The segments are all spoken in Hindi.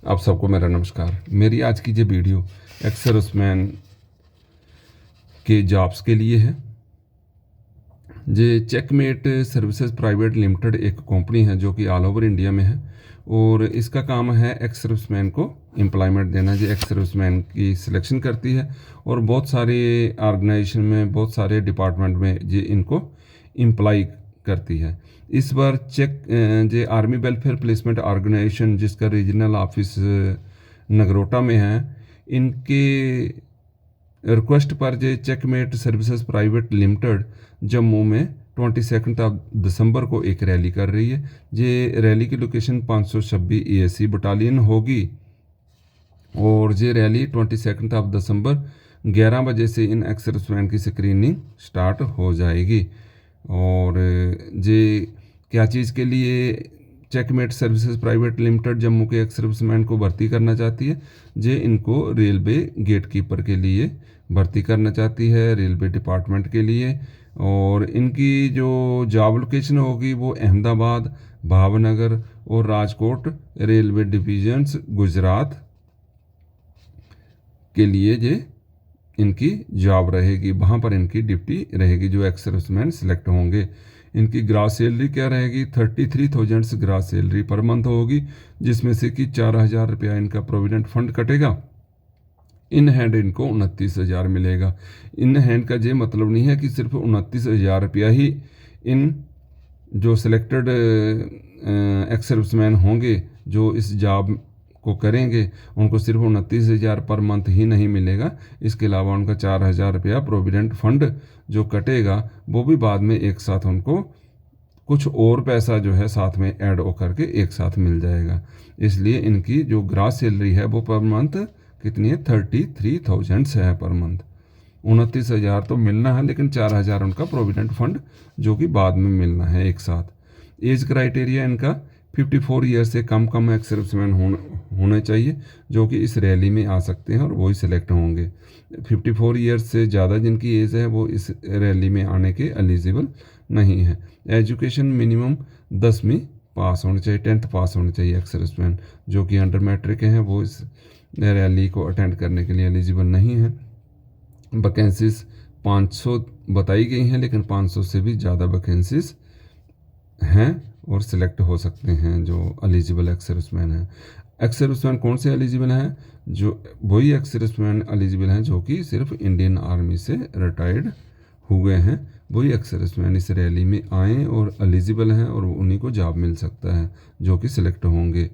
आप सबको मेरा नमस्कार। मेरी आज की जो वीडियो एक्स सर्विसमैन के जॉब्स के लिए है। ये चेकमेट सर्विसेज प्राइवेट लिमिटेड एक कंपनी है जो कि ऑल ओवर इंडिया में है और इसका काम है एक्स सर्विसमैन को एम्प्लॉयमेंट देना। जो एक्स सर्विसमैन की सिलेक्शन करती है और बहुत सारे ऑर्गेनाइजेशन में, बहुत सारे डिपार्टमेंट में ये इनको एम्प्लॉय करती है। इस बार J army welfare placement organisation जिसका रीजनल ऑफिस नगरोटा में है, इनके रिक्वेस्ट पर J Checkmate services private limited Jammu में 22 दिसंबर को एक रैली कर रही है। ये रैली की लोकेशन 526 ESC बटालियन होगी और ये रैली 22 दिसंबर 11 बजे से इन एक्स सर्विसमैन की स्क्रीनिंग स्टार्ट हो जाएगी। और ये क्या चीज़ के लिए checkmate services private limited Jammu के एक्स सर्विसमैन को भर्ती करना चाहती है? जे इनको रेलवे गेट कीपर के लिए भर्ती करना चाहती है, रेलवे डिपार्टमेंट के लिए। और इनकी जो जॉब लोकेशन होगी वो अहमदाबाद, भावनगर और राजकोट रेलवे डिवीजन्स गुजरात के लिए ये इनकी जॉब रहेगी। वहाँ पर इनकी ड्यूटी रहेगी जो एक्स सर्विसमैन सिलेक्ट होंगे। इनकी ग्रास सैलरी क्या रहेगी? 33,000 ग्रास सैलरी पर मंथ होगी, जिसमें से कि 4,000 रुपया इनका प्रोविडेंट फंड कटेगा। इन हैंड इनको 29,000 मिलेगा। इन हैंड का ये मतलब नहीं है कि सिर्फ 29,000 रुपया ही इन जो सिलेक्टेड एक्स सर्विसमैन होंगे जो इस जॉब को करेंगे उनको सिर्फ 29,000 पर मंथ ही नहीं मिलेगा। इसके अलावा उनका 4,000 रुपया प्रोविडेंट फंड जो कटेगा वो भी बाद में एक साथ उनको कुछ और पैसा जो है साथ में ऐड होकर के एक साथ मिल जाएगा। इसलिए इनकी जो ग्रास सैलरी है वो पर मंथ कितनी है? 33,000 है पर मंथ। 29,000 तो मिलना है, लेकिन 4,000 उनका प्रोविडेंट फंड जो कि बाद में मिलना है एक साथ। एज क्राइटेरिया इनका 54 ईयर से कम एक्स सर्विसमैन होने चाहिए जो कि इस रैली में आ सकते हैं और वही सिलेक्ट होंगे। 54 ईयर से ज़्यादा जिनकी एज है वो इस रैली में आने के एलिजिबल नहीं है। एजुकेशन मिनिमम 10वीं पास होनी चाहिए, 10th पास होनी चाहिए। एक्स सर्विसमैन जो कि अंडर मैट्रिक हैं वो इस रैली को अटेंड करने के लिए एलिजिबल नहीं है। वैकेंसीज 500 बताई गई हैं, लेकिन 500 से भी ज़्यादा वैकेंसीज हैं और सिलेक्ट हो सकते हैं जो एलिजिबल एक्स सर्विसमैन हैं। एक्स सर्विसमैन कौन से एलिजिबल हैं? जो वही एक्स सर्विसमैन एलिजिबल हैं जो कि सिर्फ इंडियन आर्मी से रिटायर्ड हुए हैं। वही एक्स सर्विसमैन इस रैली में आएँ और एलिजिबल हैं और उन्हीं को जॉब मिल सकता है जो कि सिलेक्ट होंगे।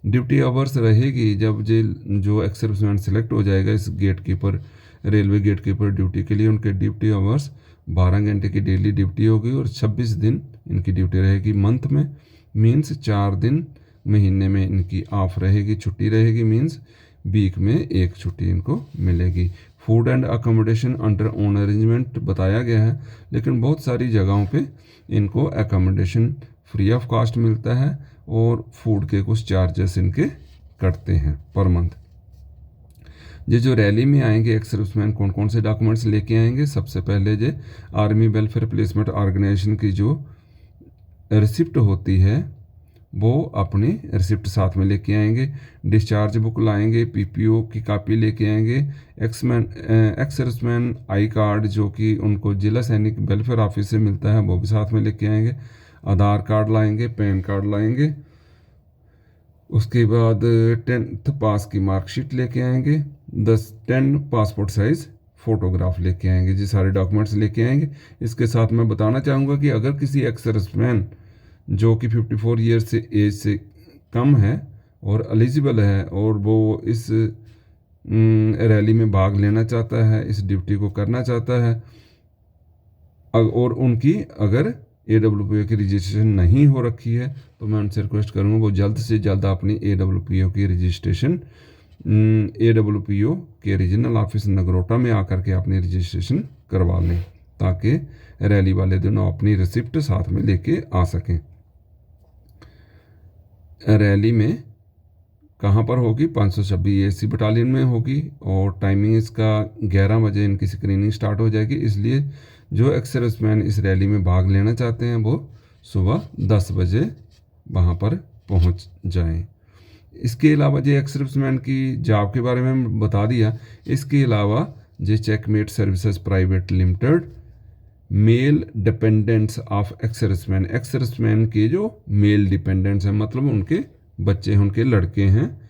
ड्यूटी आवर्स रहेगी जब जो एक्स सर्विसमैन सिलेक्ट हो जाएगा इस gatekeeper, railway gatekeeper duty के लिए, उनके ड्यूटी आवर्स 12 घंटे की डेली ड्यूटी होगी और 26 दिन इनकी ड्यूटी रहेगी मंथ में। मीन्स 4 दिन महीने में इनकी ऑफ रहेगी, छुट्टी रहेगी। मीन्स वीक में एक छुट्टी इनको मिलेगी। Food and accommodation under own arrangement बताया गया है, लेकिन बहुत सारी जगहों पे इनको अकोमोडेशन फ्री ऑफ कॉस्ट मिलता है और फूड के कुछ चार्जेस इनके कटते हैं पर मंथ। ये जो रैली में आएंगे एक्स सर्विसमैन कौन कौन से डॉक्यूमेंट्स लेके आएंगे? सबसे पहले जो आर्मी वेलफेयर प्लेसमेंट ऑर्गेनाइजेशन की जो रिसिप्ट होती है वो अपनी रिसिप्ट साथ में लेके आएंगे। डिस्चार्ज बुक लाएंगे, PPO की कॉपी लेके आएंगे। एक्स सर्विसमैन आई कार्ड जो कि उनको जिला सैनिक वेलफेयर ऑफिस से मिलता है वो भी साथ में लेके आएंगे। आधार कार्ड लाएंगे, पैन कार्ड लाएंगे। उसके बाद 10th पास की मार्कशीट लेके आएंगे। 10 पासपोर्ट साइज़ फ़ोटोग्राफ लेके आएंगे। जी सारे डॉक्यूमेंट्स लेके आएंगे। इसके साथ मैं बताना चाहूँगा कि अगर किसी एक्स सर्विसमैन जो कि 54 ईयर से एज से कम है और एलिजिबल है और वो इस रैली में भाग लेना चाहता है, इस ड्यूटी को करना चाहता है और उनकी अगर AWPO की रजिस्ट्रेशन नहीं हो रखी है तो मैं उनसे रिक्वेस्ट करूँगा वो जल्द से जल्द अपनी AWPO की रजिस्ट्रेशन AWPO के रीजनल ऑफिस नगरोटा में आकर के अपनी रजिस्ट्रेशन करवा लें ताकि रैली वाले दिन अपनी रिसिप्ट साथ में लेके आ सकें। रैली में कहाँ पर होगी? 526 ESC बटालियन में होगी और टाइमिंग इसका 11 बजे इनकी स्क्रीनिंग स्टार्ट हो जाएगी। इसलिए जो एक्स सर्विसमैन इस रैली में भाग लेना चाहते हैं वो सुबह 10 बजे वहाँ पर पहुँच जाएं। इसके अलावा जो एक्स सर्विसमैन की जॉब के बारे में बता दिया, इसके अलावा जो Checkmate services private Limited male dependents of ex serviceman के जो मेल डिपेंडेंट्स हैं, मतलब उनके बच्चे हैं, उनके लड़के हैं,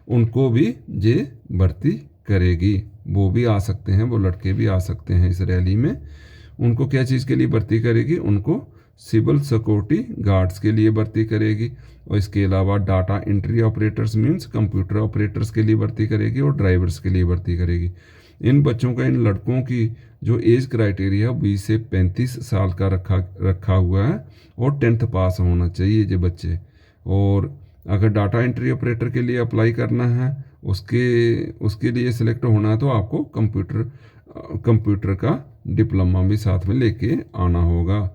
उनको भी ये भर्ती करेगी। वो भी आ सकते हैं, वो लड़के भी आ सकते हैं इस रैली में। उनको क्या चीज़ के लिए भर्ती करेगी? उनको सिविल सिक्योरिटी गार्ड्स के लिए भर्ती करेगी, और इसके अलावा data entry operators means computer operators के लिए भर्ती करेगी, और ड्राइवर्स के लिए भर्ती करेगी। इन बच्चों का, इन लड़कों की जो एज क्राइटेरिया 20 से 35 साल का रखा हुआ है, और 10th पास होना चाहिए ये बच्चे। और अगर डाटा एंट्री ऑपरेटर के लिए अप्लाई करना है, उसके लिए सिलेक्ट होना है, तो आपको कंप्यूटर का डिप्लोमा भी साथ में लेके आना होगा।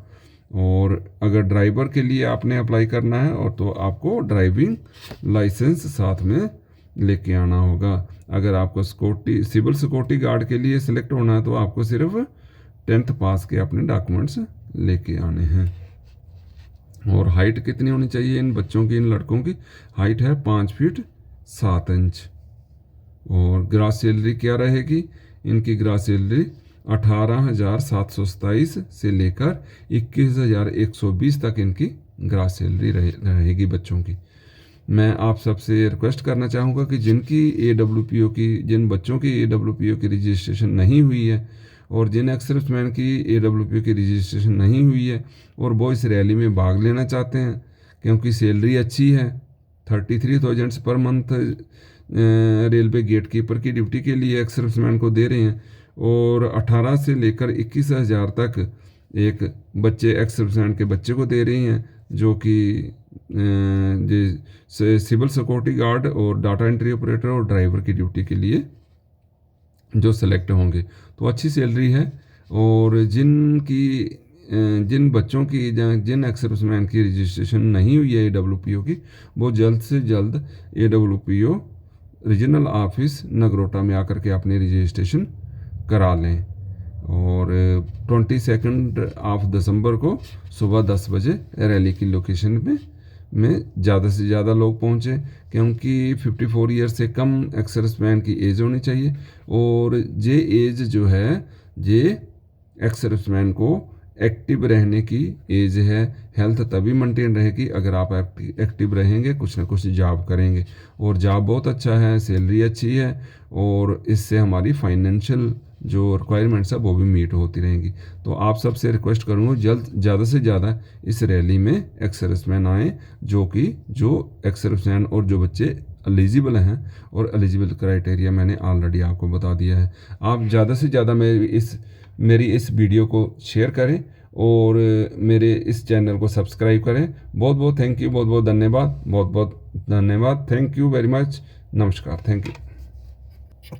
और अगर ड्राइवर के लिए आपने अप्लाई करना है, और तो आपको ड्राइविंग लाइसेंस साथ में लेके आना होगा। अगर आपको सिविल सिक्योरिटी गार्ड के लिए सिलेक्ट होना है, तो आपको सिर्फ 10th पास के अपने डॉक्यूमेंट्स लेके आने हैं। और हाइट कितनी होनी चाहिए इन बच्चों की, इन लड़कों की? हाइट है 5 फीट 7 इंच। और ग्रास सैलरी क्या रहेगी? इनकी ग्रास सैलरी 18,727 से लेकर 21,120 तक इनकी ग्रास सैलरी रहेगी बच्चों की। मैं आप सबसे रिक्वेस्ट करना चाहूँगा कि जिन बच्चों की AWPO की रजिस्ट्रेशन नहीं हुई है, और जिन एक्स सर्विसमैन की AWPO की रजिस्ट्रेशन नहीं हुई है, और वो इस रैली में भाग लेना चाहते हैं, क्योंकि सैलरी अच्छी है, 33,000 per month railway gatekeeper की ड्यूटी के लिए एक्स सर्विसमैन को दे रहे हैं, और 18 से लेकर 21,000 तक एक बच्चे एक्स सर्विसमैन के बच्चे को दे रही हैं, जो कि सिविल सिक्योरिटी गार्ड और डाटा एंट्री ऑपरेटर और ड्राइवर की ड्यूटी के लिए जो सेलेक्ट होंगे। तो अच्छी सैलरी है। और जिन बच्चों की, जिन एक्स सर्विसमैन की रजिस्ट्रेशन नहीं हुई है AWPO की, वो जल्द से जल्द AWPO रीजनल ऑफिस नगरोटा में आकर के अपनी रजिस्ट्रेशन करा लें। और 22 दिसंबर को सुबह 10 बजे रैली की लोकेशन में ज़्यादा से ज़्यादा लोग पहुँचे, क्योंकि 54 ईयर से कम एक्स सर्विसमैन की एज होनी चाहिए। और ये एज जो है, ये एक्स सर्विसमैन को एक्टिव रहने की एज है। हेल्थ तभी मेंटेन रहेगी अगर आप एक्टिव रहेंगे, कुछ ना कुछ जॉब करेंगे। और जॉब बहुत अच्छा है, सैलरी अच्छी है, और इससे हमारी फाइनेंशियल जो रिक्वायरमेंट्स है वो भी मीट होती रहेंगी। तो आप सबसे रिक्वेस्ट करूँगा ज़्यादा से ज़्यादा इस रैली में एक्स सर्विसमैन आएँ, जो एक्स सर्विसमैन और जो बच्चे एलिजिबल हैं, और एलिजिबल क्राइटेरिया मैंने ऑलरेडी आपको बता दिया है। आप ज़्यादा से ज़्यादा मेरी इस वीडियो को शेयर करें, और मेरे इस चैनल को सब्सक्राइब करें। बहुत बहुत थैंक यू, बहुत बहुत धन्यवाद, थैंक यू वेरी मच। नमस्कार, थैंक यू।